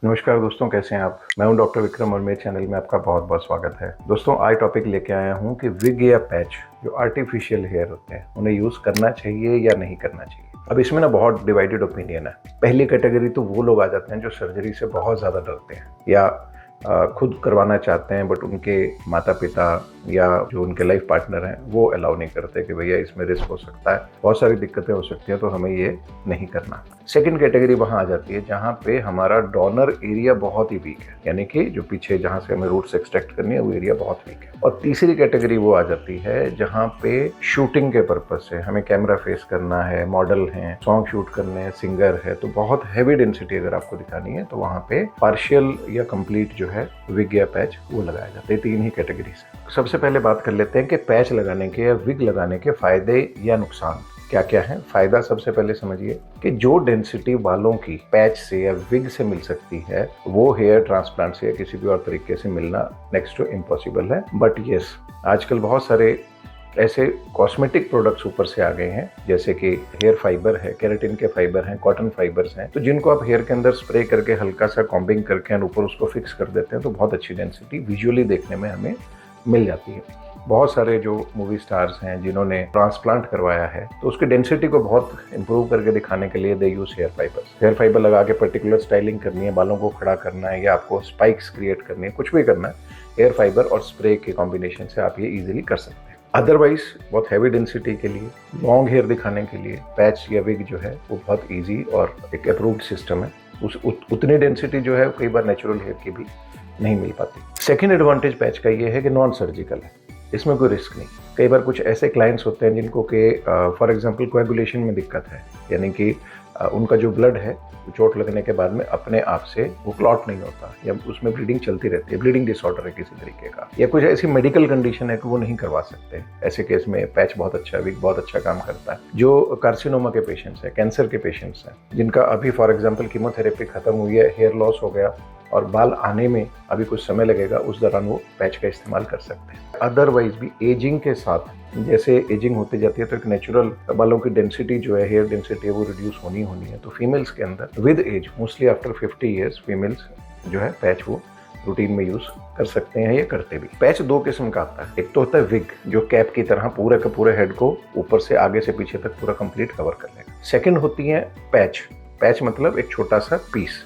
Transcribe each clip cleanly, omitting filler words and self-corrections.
नमस्कार दोस्तों, कैसे हैं आप। मैं हूं डॉक्टर विक्रम और मेरे चैनल में आपका बहुत बहुत स्वागत है। दोस्तों, आज टॉपिक लेके आया हूं कि विग या पैच जो आर्टिफिशियल हेयर होते हैं उन्हें यूज़ करना चाहिए या नहीं करना चाहिए। अब इसमें ना बहुत डिवाइडेड ओपिनियन है। पहली कैटेगरी तो वो लोग आ जाते हैं जो सर्जरी से बहुत ज़्यादा डरते हैं या खुद करवाना चाहते हैं, बट उनके माता पिता या जो उनके लाइफ पार्टनर हैं वो अलाउ नहीं करते कि भैया इसमें रिस्क हो सकता है, बहुत सारी दिक्कतें हो सकती हैं, तो हमें ये नहीं करना। सेकंड कैटेगरी वहाँ आ जाती है जहाँ पे हमारा डोनर एरिया बहुत ही वीक है, यानी कि जो पीछे जहाँ से हमें रूट्स एक्सट्रैक्ट करनी है वो एरिया बहुत वीक है। और तीसरी कैटेगरी वो आ जाती है जहाँ पे शूटिंग के पर्पज से हमें कैमरा फेस करना है, मॉडल हैं, सॉन्ग शूट करने हैं, सिंगर है, तो बहुत हैवी डेंसिटी अगर आपको दिखानी है तो वहाँ पे पार्शियल या कंप्लीट जो है विग या पैच वो लगाया जाता है। तीन ही कैटेगरी से सबसे पहले बात कर लेते हैं कि पैच लगाने के या विग लगाने के फायदे या नुकसान क्या क्या है। फायदा सबसे पहले समझिए कि जो डेंसिटी बालों की पैच से या विग से मिल सकती है वो हेयर ट्रांसप्लांट से या किसी भी और तरीके से मिलना नेक्स्ट टू इम्पॉसिबल है। बट यस, आजकल बहुत सारे ऐसे कॉस्मेटिक प्रोडक्ट्स ऊपर से आ गए हैं, जैसे कि हेयर फाइबर है, केराटिन के फाइबर हैं, कॉटन फाइबर्स हैं, तो जिनको आप हेयर के अंदर स्प्रे करके हल्का सा कॉम्बिंग करके और ऊपर उसको फिक्स कर देते हैं तो बहुत अच्छी डेंसिटी विजुअली देखने में हमें मिल जाती है। बहुत सारे जो मूवी स्टार्स हैं जिन्होंने ट्रांसप्लांट करवाया है तो उसकी डेंसिटी को बहुत इंप्रूव करके दिखाने के लिए they use hair fiber. Hair fiber लगा के पर्टिकुलर स्टाइलिंग करनी है, बालों को खड़ा करना है या आपको स्पाइक्स क्रिएट करनी है, कुछ भी करना है, हेयर फाइबर और स्प्रे के कॉम्बिनेशन से आप ये इजीली कर सकते हैं। अदरवाइज बहुत हैवी डेंसिटी के लिए, लॉन्ग हेयर दिखाने के लिए पैच या विग जो है वो बहुत ईजी और एक अप्रूव्ड सिस्टम है। उतनी डेंसिटी जो है कई बार नेचुरल हेयर की भी नहीं मिल पाती। सेकेंड एडवांटेज पैच का ये है कि नॉन सर्जिकल है, इसमें कोई रिस्क नहीं। कई बार कुछ ऐसे क्लाइंट्स होते हैं जिनको के फॉर एग्जांपल कोएगुलेशन में दिक्कत है, यानी कि उनका जो ब्लड है चोट लगने के बाद में अपने आप से वो क्लॉट नहीं होता या उसमें ब्लीडिंग चलती रहती है, ब्लीडिंग डिसऑर्डर है किसी तरीके का, या कुछ ऐसी मेडिकल कंडीशन है कि वो नहीं करवा सकते। ऐसे केस में पैच बहुत अच्छा, विग बहुत अच्छा काम करता है। जो कार्सिनोमा के पेशेंट्स हैं, कैंसर के पेशेंट्स हैं, जिनका अभी फॉर एग्जाम्पल कीमोथेरेपी खत्म हुई है, हेयर लॉस हो गया और बाल आने में अभी कुछ समय लगेगा, उस दौरान वो पैच का इस्तेमाल कर सकते हैं। अदरवाइज भी एजिंग के साथ, जैसे एजिंग होती जाती है तो एक नेचुरल बालों की डेंसिटी जो है, हेयर डेंसिटी है, वो रिड्यूस होनी है। तो फीमेल्स के अंदर with age, mostly after 50 years, females जो है पैच वो रूटीन में यूज कर सकते हैं या करते भी। पैच दो किस्म का आता है। एक तो होता है विग जो कैप की तरह पूरे का पूरे हेड को ऊपर से आगे से पीछे तक पूरा कंप्लीट कवर कर लेगा। सेकेंड होती है पैच। पैच मतलब एक छोटा सा पीस,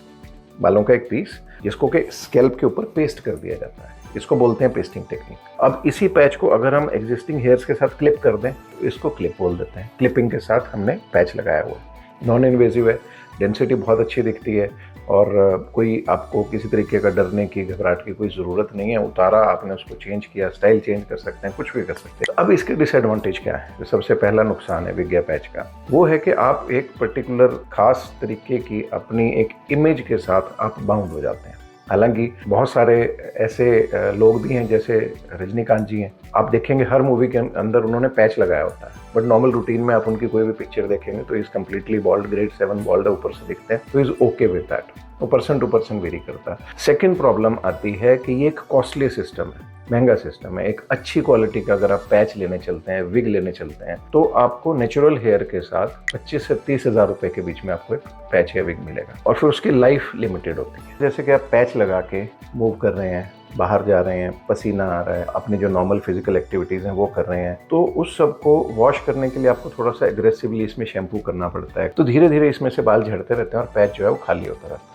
बालों का एक पीस जिसको के स्कैल्प के ऊपर पेस्ट कर दिया जाता है, इसको बोलते हैं पेस्टिंग टेक्निक। अब इसी पैच को अगर हम एग्जिस्टिंग हेयर्स के साथ क्लिप कर दें तो इसको क्लिप बोल देते हैं। क्लिपिंग के साथ हमने पैच लगाया हुआ है, नॉन इन्वेजिव है, डेंसिटी बहुत अच्छी दिखती है और कोई आपको किसी तरीके का डरने की, घबराहट की कोई ज़रूरत नहीं है। उतारा आपने, उसको चेंज किया, स्टाइल चेंज कर सकते हैं, कुछ भी कर सकते हैं। तो अब इसके डिसएडवांटेज क्या है? तो सबसे पहला नुकसान है विग या पैच का, वो है कि आप एक पर्टिकुलर खास तरीके की अपनी एक इमेज के साथ आप बाउंड हो जाते हैं। हालांकि बहुत सारे ऐसे लोग भी हैं, जैसे रजनीकांत जी हैं, आप देखेंगे हर मूवी के अंदर उन्होंने पैच लगाया होता है, बट नॉर्मल रूटीन में आप उनकी कोई भी पिक्चर देखेंगे तो is completely bald, grade 7 bald है, ऊपर से दिखते हैं, तो इज ओके विद दैट। वो पर्सन टू पर्सन वेरी करता है। सेकेंड प्रॉब्लम आती है कि ये एक कॉस्टली सिस्टम है, महंगा सिस्टम है। एक अच्छी क्वालिटी का अगर आप पैच लेने चलते हैं, विग लेने चलते हैं, तो आपको नेचुरल हेयर के साथ 25 से 30 हज़ार रुपए के बीच में आपको एक पैच या विग मिलेगा, और फिर उसकी लाइफ लिमिटेड होती है। जैसे कि आप पैच लगा के मूव कर रहे हैं, बाहर जा रहे हैं, पसीना आ रहा है, अपनी जो नॉर्मल फिजिकल एक्टिविटीज़ हैं वो कर रहे हैं, तो उस सब को वॉश करने के लिए आपको थोड़ा सा एग्रेसिवली इसमें शैम्पू करना पड़ता है, तो धीरे धीरे इसमें से बाल झड़ते रहते हैं और पैच जो है वो खाली होता रहता है।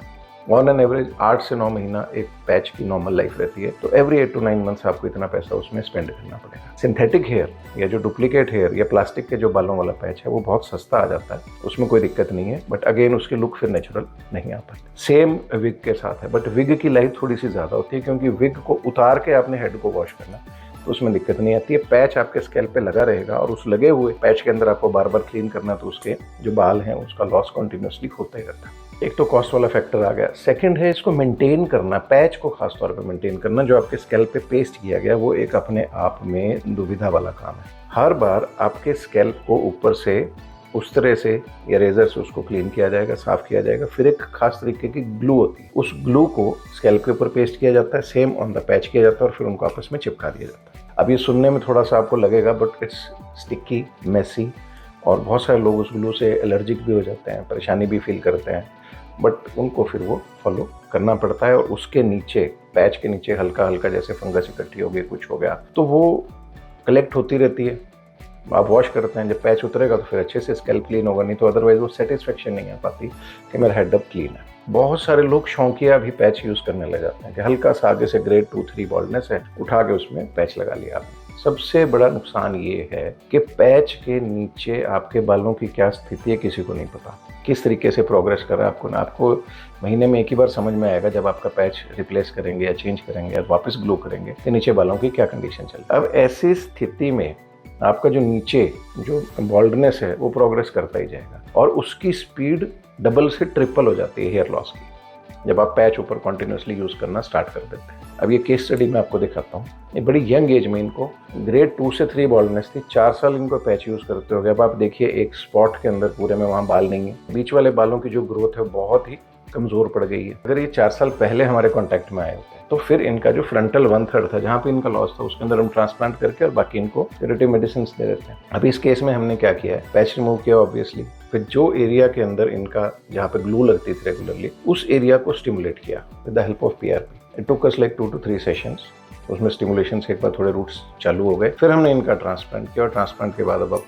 ऑन एन एवरेज 8 से 9 महीना एक पैच की नॉर्मल लाइफ रहती है, तो एवरी 8 to 9 मंथ्स आपको इतना पैसा उसमें स्पेंड करना पड़ेगा। सिंथेटिक हेयर या जो डुप्लीकेट हेयर या प्लास्टिक के जो बालों वाला पैच है वो बहुत सस्ता आ जाता है, उसमें कोई दिक्कत नहीं है, बट अगेन उसकी लुक फिर नेचुरल नहीं आ पाती। सेम विग के साथ है, बट विग की लाइफ थोड़ी सी ज़्यादा होती है, क्योंकि विग को उतार के आपने हेड को वॉश करना, तो उसमें दिक्कत नहीं आती है। पैच आपके स्कैल्प पे लगा रहेगा और उस लगे हुए पैच के अंदर आपको बार बार क्लीन करना, तो उसके जो बाल हैं उसका लॉस कॉन्टिन्यूसली होता ही रहता है। एक तो कॉस्ट वाला फैक्टर आ गया। सेकंड है इसको मेंटेन करना, पैच को खास तौर पे मेंटेन करना, जो आपके स्कैल्प पे पेस्ट किया गया, वो एक अपने आप में दुविधा वाला काम है। हर बार आपके स्कैल्प को ऊपर से उस तरह से या रेजर से उसको क्लीन किया जाएगा, साफ किया जाएगा, फिर एक खास तरीके की ग्लू होती है, उस ग्लू को स्कैल्प के ऊपर पेस्ट किया जाता है, सेम ऑन द पैच किया जाता है और फिर उनको आपस में चिपका दिया जाता है। अब ये सुनने में थोड़ा सा आपको लगेगा, बट इट्स स्टिकी, मेसी, और बहुत सारे लोग उस ग्लू से एलर्जिक भी हो जाते हैं, परेशानी भी फील करते हैं। बट उनको फिर वो फॉलो करना पड़ता है। और उसके नीचे, पैच के नीचे हल्का हल्का जैसे फंगस इकट्ठी हो गई, कुछ हो गया, तो वो कलेक्ट होती रहती है। आप वॉश करते हैं, जब पैच उतरेगा तो फिर अच्छे से स्कैल्प क्लीन होगा, नहीं तो अदरवाइज वो सेटिस्फेक्शन नहीं आ पाती कि मेरा हेड अब क्लीन है। बहुत सारे लोग शौकिया भी पैच यूज़ करने लग जाते हैं कि हल्का सा आगे से ग्रेड 2-3 बॉल्डनेस है, उठा के उसमें पैच लगा लिया आपने। सबसे बड़ा नुकसान ये है कि पैच के नीचे आपके बालों की क्या स्थिति है किसी को नहीं पता, किस तरीके से प्रोग्रेस कर रहा है आपको ना। आपको महीने में एक ही बार समझ में आएगा जब आपका पैच रिप्लेस करेंगे या चेंज करेंगे या वापस ग्लो करेंगे कि नीचे बालों की क्या कंडीशन चल रही है। अब ऐसी स्थिति में आपका जो नीचे जो बॉल्डनेस है वो प्रोग्रेस करता ही जाएगा और उसकी स्पीड डबल से ट्रिपल हो जाती है हेयर लॉस की, जब आप पैच ऊपर कॉन्टिन्यूसली यूज़ करना स्टार्ट कर देते हैं। अब ये केस स्टडी मैं आपको दिखाता हूँ। ये बड़ी यंग एज में इनको ग्रेड 2 से 3 बॉल्डनेस थी, 4 साल इनको पैच यूज़ करते हो गए। अब आप देखिए एक स्पॉट के अंदर पूरे में वहाँ बाल नहीं है, बीच वाले बालों की जो ग्रोथ है बहुत ही कमज़ोर पड़ गई है। अगर ये 4 साल पहले हमारे कॉन्टैक्ट में आए होते तो फिर इनका जो फ्रंटल 1/3 था जहाँ पे इनका लॉस था उसके अंदर हम ट्रांसप्लांट करके और बाकी इनको क्यूरेटिव मेडिसिन दे देते हैं। अभी इस केस में हमने क्या किया है, पैच रिमूव किया ऑब्वियसली, फिर जो एरिया के अंदर इनका जहाँ पे ग्लू लगती थी रेगुलरली उस एरिया को स्टिमुलेट किया with the help of PRP। It took us like 2 to 3 sessions. उसमें स्टिमुलेशन से एक बार थोड़े रूट्स चालू हो गए, फिर हमने इनका ट्रांसप्लांट किया और ट्रांसप्लांट के बाद अब आप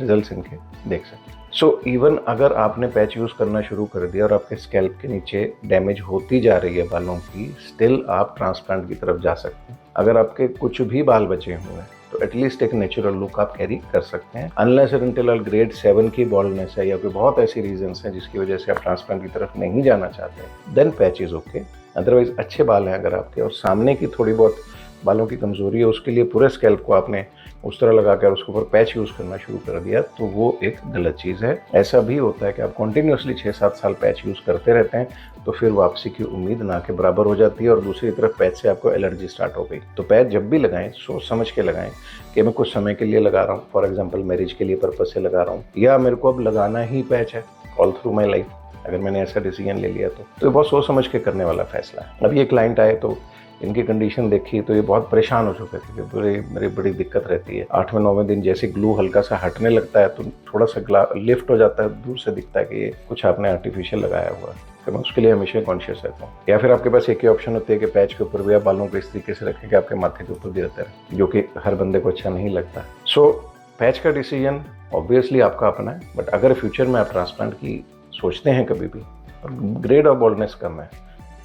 रिजल्ट इनके देख सकते हैं। सो इवन अगर आपने पैच यूज़ करना शुरू कर दिया और आपके स्कैल्प के नीचे डैमेज होती जा रही है बालों की, स्टिल आप ट्रांसप्लांट की तरफ जा सकते हैं। अगर आपके कुछ भी बाल बचे हुए हैं तो एटलीस्ट एक नेचुरल लुक आप कैरी कर सकते हैं। अनलेस एंड अनटिल ग्रेड 7 की बॉल्डनेस है या कोई बहुत ऐसी रीजंस हैं जिसकी वजह से आप ट्रांसप्लांट की तरफ नहीं जाना चाहते, then patch is okay. Otherwise अच्छे बाल हैं अगर आपके और सामने की थोड़ी बहुत बालों की कमजोरी है, उसके लिए पूरे स्कैल्प को आपने उस तरह लगा कर उसके ऊपर पैच यूज़ करना शुरू कर दिया तो वो एक गलत चीज़ है। ऐसा भी होता है कि आप कंटिन्यूसली 6-7 साल पैच यूज़ करते रहते हैं तो फिर वापसी की उम्मीद ना के बराबर हो जाती है और दूसरी तरफ पैच से आपको एलर्जी स्टार्ट हो गई। तो पैच जब भी लगाएं सोच समझ के लगाएं कि मैं कुछ समय के लिए लगा रहा हूँ, फॉर एग्जाम्पल मैरिज के लिए पर्पज से लगा रहा हूँ, या मेरे को अब लगाना ही पैच है ऑल थ्रू माई लाइफ, अगर मैंने ऐसा डिसीजन ले लिया तो ये बहुत सोच समझ के करने वाला फैसला है। अब ये क्लाइंट आए तो इनकी कंडीशन देखी तो ये बहुत परेशान हो चुके थे कि मेरी बड़ी दिक्कत रहती है। 8वें 9वें दिन जैसे ग्लू हल्का सा हटने लगता है तो थोड़ा सा लिफ्ट हो जाता है, दूर से दिखता है कि ये कुछ आपने आर्टिफिशियल लगाया हुआ है। तो मैं उसके लिए हमेशा कॉन्शियस रहता हूँ। या फिर आपके पास एक ही ऑप्शन होती है कि पैच के ऊपर भी आप बालों को इस तरीके से रखें कि आपके माथे के ऊपर भी रहता है, जो कि हर बंदे को अच्छा नहीं लगता। सो पैच का डिसीजन ऑब्वियसली आपका अपना है, बट अगर फ्यूचर में आप ट्रांसप्लांट की सोचते हैं कभी भी और ग्रेड ऑफ बॉल्डनेस कम है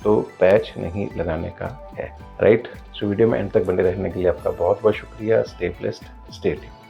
तो पैच नहीं लगाने का है, राइट। सो वीडियो में एंड तक बने रहने के लिए आपका बहुत बहुत शुक्रिया। Stay blessed, stay tuned.